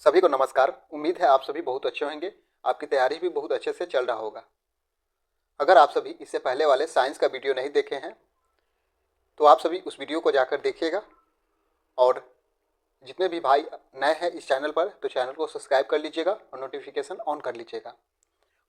सभी को नमस्कार। उम्मीद है आप सभी बहुत अच्छे होंगे, आपकी तैयारी भी बहुत अच्छे से चल रहा होगा। अगर आप सभी इससे पहले वाले साइंस का वीडियो नहीं देखे हैं तो आप सभी उस वीडियो को जाकर देखिएगा, और जितने भी भाई नए हैं इस चैनल पर तो चैनल को सब्सक्राइब कर लीजिएगा और नोटिफिकेशन ऑन कर लीजिएगा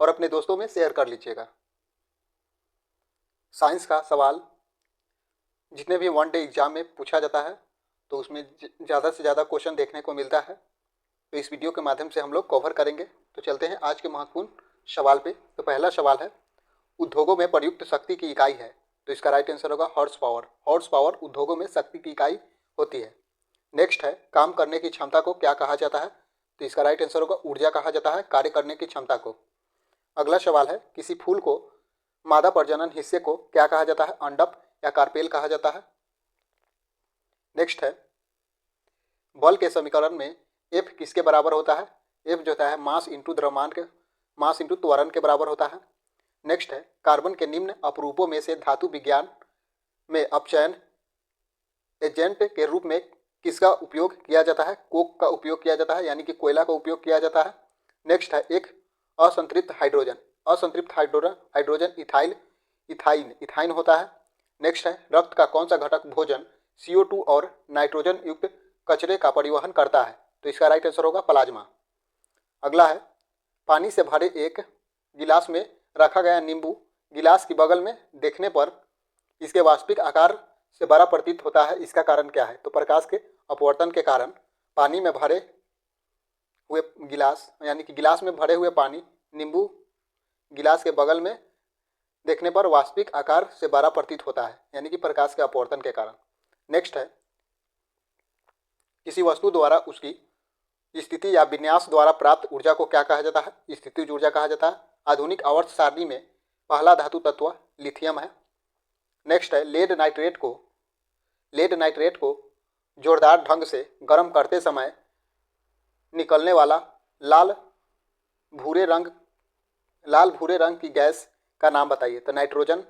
और अपने दोस्तों में शेयर कर लीजिएगा। साइंस का सवाल जितने भी वन डे एग्जाम में पूछा जाता है तो उसमें ज़्यादा से ज़्यादा क्वेश्चन देखने को मिलता है, तो इस वीडियो के माध्यम से हम लोग कवर करेंगे। तो चलते हैं आज के महत्वपूर्ण सवाल पे। तो पहला सवाल है, उद्योगों में प्रयुक्त शक्ति की इकाई है, तो इसका राइट आंसर होगा हॉर्स पावर। हॉर्स पावर उद्योगों में शक्ति की इकाई होती है। नेक्स्ट है, काम करने की क्षमता को क्या कहा जाता है, तो इसका राइट आंसर होगा ऊर्जा कहा जाता है कार्य करने की क्षमता को। अगला सवाल है, किसी फूल को मादा प्रजनन हिस्से को क्या कहा जाता है, अंडप या कार्पेल कहा जाता है। नेक्स्ट है, बल के समीकरण में F किसके बराबर होता है, F जो होता है मास इंटू द्रव्यमान के मास इंटू त्वरण के बराबर होता है। नेक्स्ट है, कार्बन के निम्न अपरूपों में से धातु विज्ञान में अपचयन एजेंट के रूप में किसका उपयोग किया जाता है, कोक का उपयोग किया जाता है, यानी कि कोयला का उपयोग किया जाता है। नेक्स्ट है, एक असंतृप्त हाइड्रोजन इथाइन होता है। नेक्स्ट है, रक्त का कौन सा घटक भोजन CO2 और नाइट्रोजन युक्त कचरे का परिवहन करता है, तो इसका राइट आंसर होगा प्लाज्मा। अगला है, पानी से भरे एक गिलास में रखा गया नींबू गिलास की बगल में देखने पर इसके वास्तविक आकार से बड़ा प्रतीत होता है, इसका कारण क्या है, तो प्रकाश के अपवर्तन के कारण पानी में भरे हुए गिलास यानी कि गिलास में भरे हुए पानी नींबू गिलास के बगल में देखने पर वास्तविक आकार से बड़ा प्रतीत होता है, यानी कि प्रकाश के अपवर्तन के कारण। नेक्स्ट है, किसी वस्तु द्वारा उसकी स्थिति या विन्यास द्वारा प्राप्त ऊर्जा को क्या कहा जाता है, स्थितिज ऊर्जा कहा जाता है। आधुनिक आवर्त सारणी में पहला धातु तत्व लिथियम है। नेक्स्ट है, लेड नाइट्रेट को जोरदार ढंग से गर्म करते समय निकलने वाला लाल भूरे रंग की गैस का नाम बताइए, तो नाइट्रोजन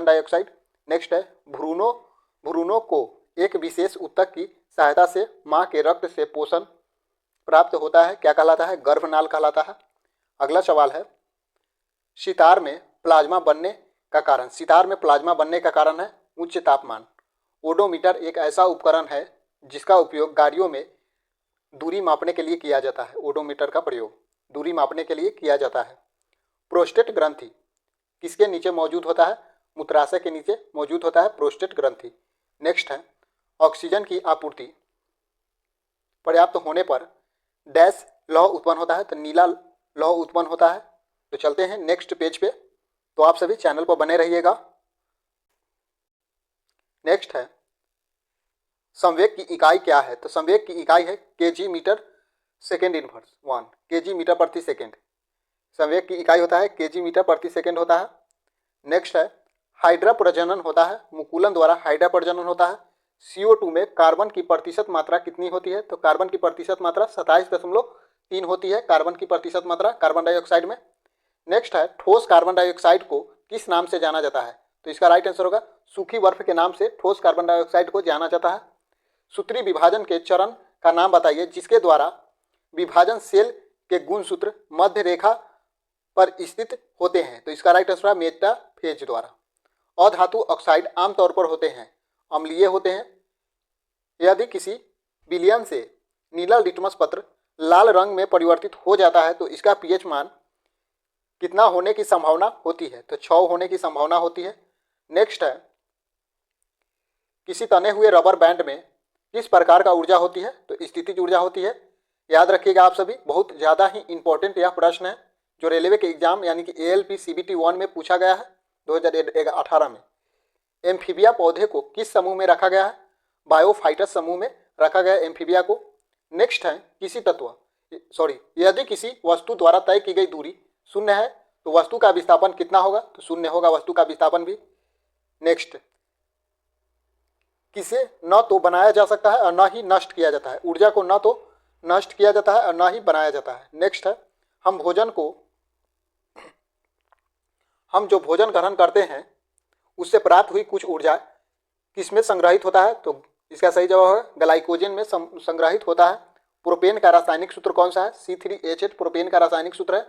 डाइऑक्साइड। नेक्स्ट है, भ्रूणों को एक विशेष ऊतक की सहायता से मां के रक्त से पोषण प्राप्त होता है, क्या कहलाता है, गर्भनाल कहलाता है। अगला सवाल है, सितार में प्लाज्मा बनने का कारण है उच्च तापमान। ओडोमीटर एक ऐसा उपकरण है जिसका उपयोग गाड़ियों में दूरी मापने के लिए किया जाता है। ओडोमीटर का प्रयोग दूरी मापने के लिए किया जाता है। प्रोस्टेट ग्रंथि किसके नीचे मौजूद होता है, मूत्राशय के नीचे मौजूद होता है प्रोस्टेट ग्रंथि। नेक्स्ट है, ऑक्सीजन की आपूर्ति पर्याप्त होने पर डैश लौह उत्पन्न होता है, तो नीला लौह उत्पन्न होता है। तो चलते हैं नेक्स्ट पेज पे, तो आप सभी चैनल पर बने रहिएगा। नेक्स्ट है, संवेग की इकाई क्या है, तो संवेग की इकाई है kg metre second inverse 1 kg metre प्रति सेकेंड। संवेग की इकाई होता है kg मीटर प्रति सेकेंड होता है। नेक्स्ट है, हाइड्रा प्रजनन होता है, मुकुलन द्वारा हाइड्रा प्रजनन होता है। CO2 में कार्बन की प्रतिशत मात्रा कितनी होती है, तो कार्बन की प्रतिशत मात्रा 27.3 होती है, कार्बन की प्रतिशत मात्रा कार्बन डाइऑक्साइड में। नेक्स्ट है, ठोस कार्बन डाइऑक्साइड को किस नाम से जाना जाता है, तो इसका राइट आंसर होगा सूखी बर्फ के नाम से ठोस कार्बन डाइऑक्साइड को जाना जाता है। सूत्री विभाजन के चरण का नाम बताइए जिसके द्वारा विभाजन सेल के गुणसूत्र मध्य रेखा पर स्थित होते हैं, तो इसका राइट आंसर है मेटाफेज द्वारा। अधातु ऑक्साइड आमतौर पर होते हैं अम्लीय होते हैं। यदि किसी विलयन से नीला लिटमस पत्र लाल रंग में परिवर्तित हो जाता है तो इसका pH मान कितना होने की संभावना होती है, तो 6 होने की संभावना होती है। नेक्स्ट है, किसी तने हुए रबर बैंड में किस प्रकार का ऊर्जा होती है, तो स्थितिज ऊर्जा होती है। याद रखिएगा आप सभी, बहुत ज़्यादा ही इंपॉर्टेंट यह प्रश्न है जो रेलवे के एग्जाम यानी कि ALP CBT 1 में पूछा गया है 2018 में। एम्फीबिया पौधे को किस समूह में रखा गया है, बायोफाइटस समूह में रखा गया एम्फीबिया को। नेक्स्ट है, यदि किसी वस्तु द्वारा तय की गई दूरी शून्य है तो वस्तु का विस्थापन कितना होगा, तो शून्य होगा वस्तु का विस्थापन भी। नेक्स्ट, किसे न तो बनाया जा सकता है और न ही नष्ट किया जाता है, ऊर्जा को न तो नष्ट किया जाता है और न ही बनाया जाता है। नेक्स्ट है, हम जो भोजन ग्रहण करते हैं उससे प्राप्त हुई कुछ ऊर्जा किसमें संग्रहित होता है, तो इसका सही जवाब है ग्लाइकोजन में संग्रहित होता है प्रोपेन का रासायनिक सूत्र कौन सा है? C3H8 प्रोपेन का रासायनिक सूत्र है।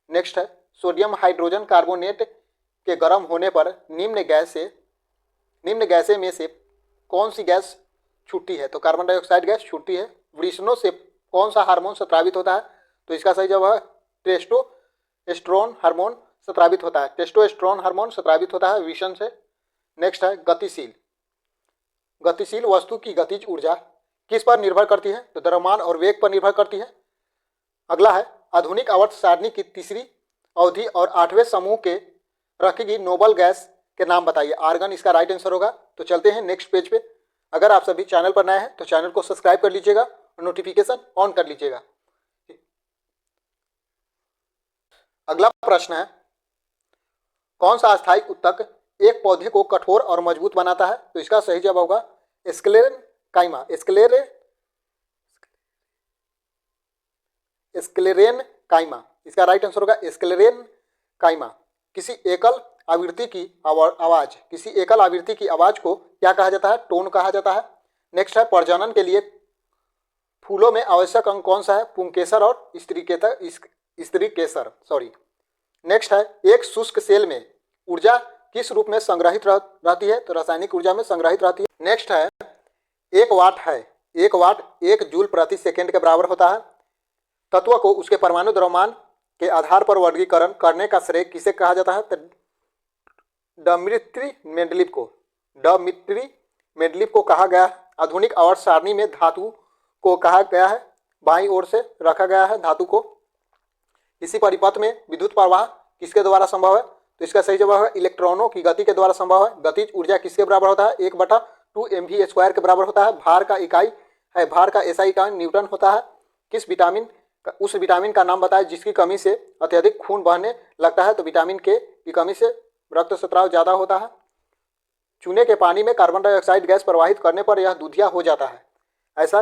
नेक्स्ट है सोडियम हाइड्रोजन कार्बोनेट के गर्म होने पर निम्न गैसें में से कौन सी गैस छूटती है? तो कार्बन डाइऑक्साइड गैस छूटती है। वृषणों से कौन सा हार्मोन स्रावित होता है? तो इसका सही जवाब है टेस्टोस्टेरोन हार्मोन स्रावित होता है। टेस्टोस्टेरोन हार्मोन स्रावित होता है वृषण से। नेक्स्ट है गतिशील वस्तु की गतिज ऊर्जा किस पर निर्भर करती है? तो द्रव्यमान और वेग पर निर्भर करती है। अगला है आधुनिक आवर्त सारणी की तीसरी अवधि और 8वें समूह के रखेगी नोबल गैस के नाम बताइए। आर्गन इसका राइट आंसर होगा। तो चलते हैं नेक्स्ट पेज पे। अगर आप सभी चैनल पर नए हैं तो चैनल को सब्सक्राइब कर लीजिएगा और नोटिफिकेशन ऑन कर लीजिएगा। अगला प्रश्न है कौन सा अस्थायी उत्तक एक पौधे को कठोर और मजबूत बनाता है? तो इसका सही जवाब होगा स्क्लेरेन काइमा। इसका राइट आंसर होगा स्क्लेरेन काइमा। किसी एकल आवृत्ति की आवाज को क्या कहा जाता है? टोन कहा जाता है। नेक्स्ट है प्रजनन के लिए फूलों में आवश्यक अंग कौन सा है? पुंकेसर और स्त्री केसर। नेक्स्ट है एक शुष्क सेल में ऊर्जा किस रूप में संग्रहित रहती है? तो रासायनिक ऊर्जा में संग्रहित रहती है। नेक्स्ट है एक वाट 1 जूल प्रति सेकेंड के बराबर होता है। तत्व को उसके परमाणु द्रव्यमान के आधार पर वर्गीकरण करने का श्रेय किसे कहा जाता है? तो डमित्री मेंडलीव को कहा गया है। आधुनिक आवर्त सारणी में धातु को कहा गया है, बाईं ओर से रखा गया है धातु को। इसी परिपथ में विद्युत प्रवाह किसके द्वारा संभव है? तो इसका सही जवाब है इलेक्ट्रॉनों की गति के द्वारा संभव है। गतिज ऊर्जा किसके बराबर होता है? 1/2 mv² के बराबर होता है। भार का SI इकाई न्यूटन होता है। उस विटामिन का नाम बताएं जिसकी कमी से अत्यधिक खून बहने लगता है? तो विटामिन के की कमी से रक्त स्राव ज़्यादा होता है। चूने के पानी में कार्बन डाइऑक्साइड गैस प्रवाहित करने पर यह दूधिया हो जाता है। ऐसा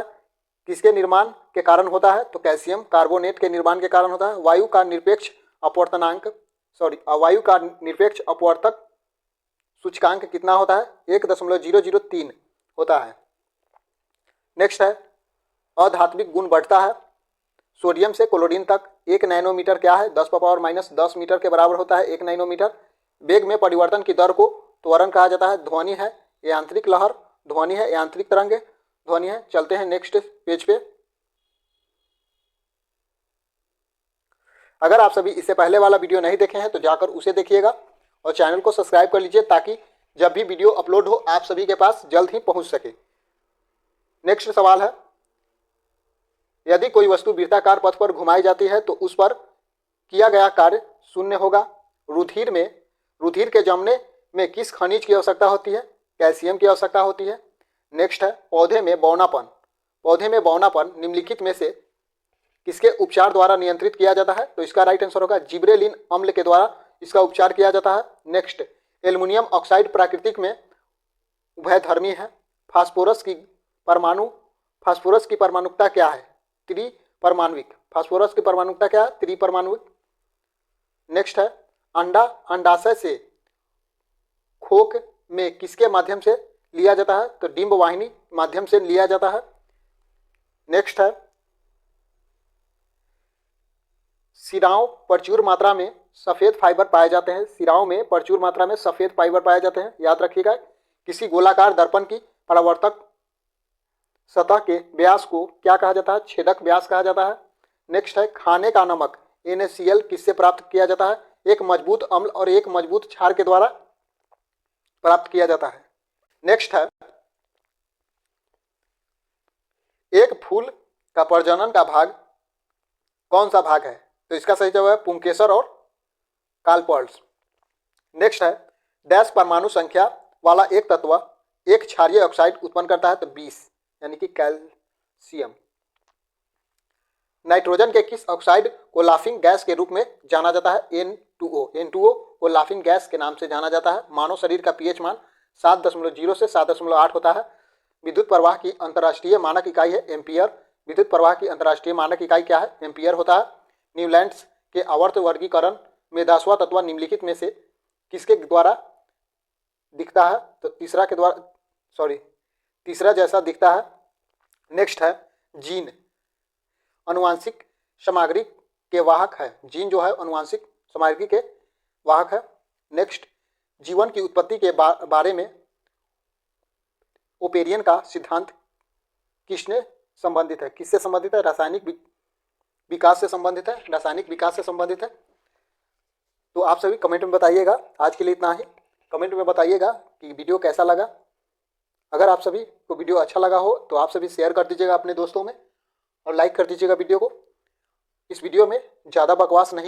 किसके निर्माण के कारण होता है? तो कैल्शियम कार्बोनेट के निर्माण के कारण होता है। वायु का निरपेक्ष अपवर्तक सूचकांक कितना होता है? 1.003 होता है। नेक्स्ट है अधात्विक गुण बढ़ता है। सोडियम से क्लोरीन तक 1 नैनोमीटर क्या है? 10⁻10 मीटर के बराबर होता है 1 नैनोमीटर। वेग में परिवर्तन की दर को त्वरण कहा जाता है। ध्वनि है यांत्रिक लहर, ध्वनि है यांत्रिक तरंग, ध्वनि है। चलते हैं नेक्स्ट पेज पे। अगर आप सभी इससे पहले वाला वीडियो नहीं देखे हैं तो जाकर उसे देखिएगा और चैनल को सब्सक्राइब कर लीजिए ताकि जब भी वीडियो अपलोड हो आप सभी के पास जल्द ही पहुंच सके। नेक्स्ट सवाल है यदि कोई वस्तु वृत्ताकार पथ पर घुमाई जाती है तो उस पर किया गया कार्य शून्य होगा। रुधिर के जमने में किस खनिज की आवश्यकता होती है? कैल्शियम की आवश्यकता होती है। नेक्स्ट है पौधे में बौनापन निम्नलिखित में से किसके उपचार द्वारा नियंत्रित किया जाता है? तो इसका राइट आंसर होगा जिब्रेलिन अम्ल के द्वारा इसका उपचार किया जाता है। नेक्स्ट एल्युमिनियम ऑक्साइड प्राकृतिक में उभयधर्मी है। फास्फोरस की परमाणुकता क्या है? त्रिपरमाणुक। फास्फोरस की परमाणुकता क्या है? त्रिपरमाणुक। नेक्स्ट है अंडाशय से खोक में किसके माध्यम से लिया जाता है? तो डिंब वाहिनी माध्यम से लिया जाता है। नेक्स्ट है शिराओं प्रचुर मात्रा में सफेद फाइबर पाए जाते हैं। शिराओं में प्रचुर मात्रा में सफेद फाइबर पाए जाते हैं, याद रखिएगा। किसी गोलाकार दर्पण की परावर्तक सतह के व्यास को क्या कहा जाता है? छेदक व्यास कहा जाता है। नेक्स्ट है खाने का नमक NaCl किससे प्राप्त किया जाता है? एक मजबूत अम्ल और एक मजबूत क्षार के द्वारा प्राप्त किया जाता है। नेक्स्ट है एक फूल का प्रजनन का भाग कौन सा भाग है? तो इसका सही जवाब है पुंकेसर और कार्पेल्स। नेक्स्ट है डैश परमाणु संख्या वाला एक तत्व एक क्षारीय ऑक्साइड उत्पन्न करता है? तो 20 यानी कि कैल्शियम। नाइट्रोजन के किस ऑक्साइड को लाफिंग गैस के रूप में जाना जाता है? N2O को लाफिंग गैस के नाम से जाना जाता है। मानव शरीर का pH मान 7.0 से 7.8 होता है। विद्युत प्रवाह की अंतर्राष्ट्रीय मानक इकाई है एम्पियर। विद्युत प्रवाह की अंतर्राष्ट्रीय मानक इकाई क्या है? एम्पियर होता है। न्यूलैंड्स के आवर्त वर्गीकरण में 10वां तत्व निम्नलिखित में से किसके द्वारा दिखता है? तो तीसरा जैसा दिखता है। नेक्स्ट है जीन। अनुवांशिक सामग्री के वाहक है। जीन जो है अनुवांशिक सामग्री के वाहक है। नेक्स्ट, जीवन की उत्पत्ति के बारे में ओपेरियन का सिद्धांत किसने संबंधित है? किससे संबंधित है? रासायनिक विकास से संबंधित है। रासायनिक विकास से संबंधित है। तो आप सभी कमेंट में बताइएगा। आज के लिए इतना ही। कमेंट में बताइएगा कि वीडियो कैसा लगा। अगर आप सभी को वीडियो अच्छा लगा हो तो आप सभी शेयर कर दीजिएगा अपने दोस्तों में और लाइक कर दीजिएगा वीडियो को। इस वीडियो में ज़्यादा बकवास नहीं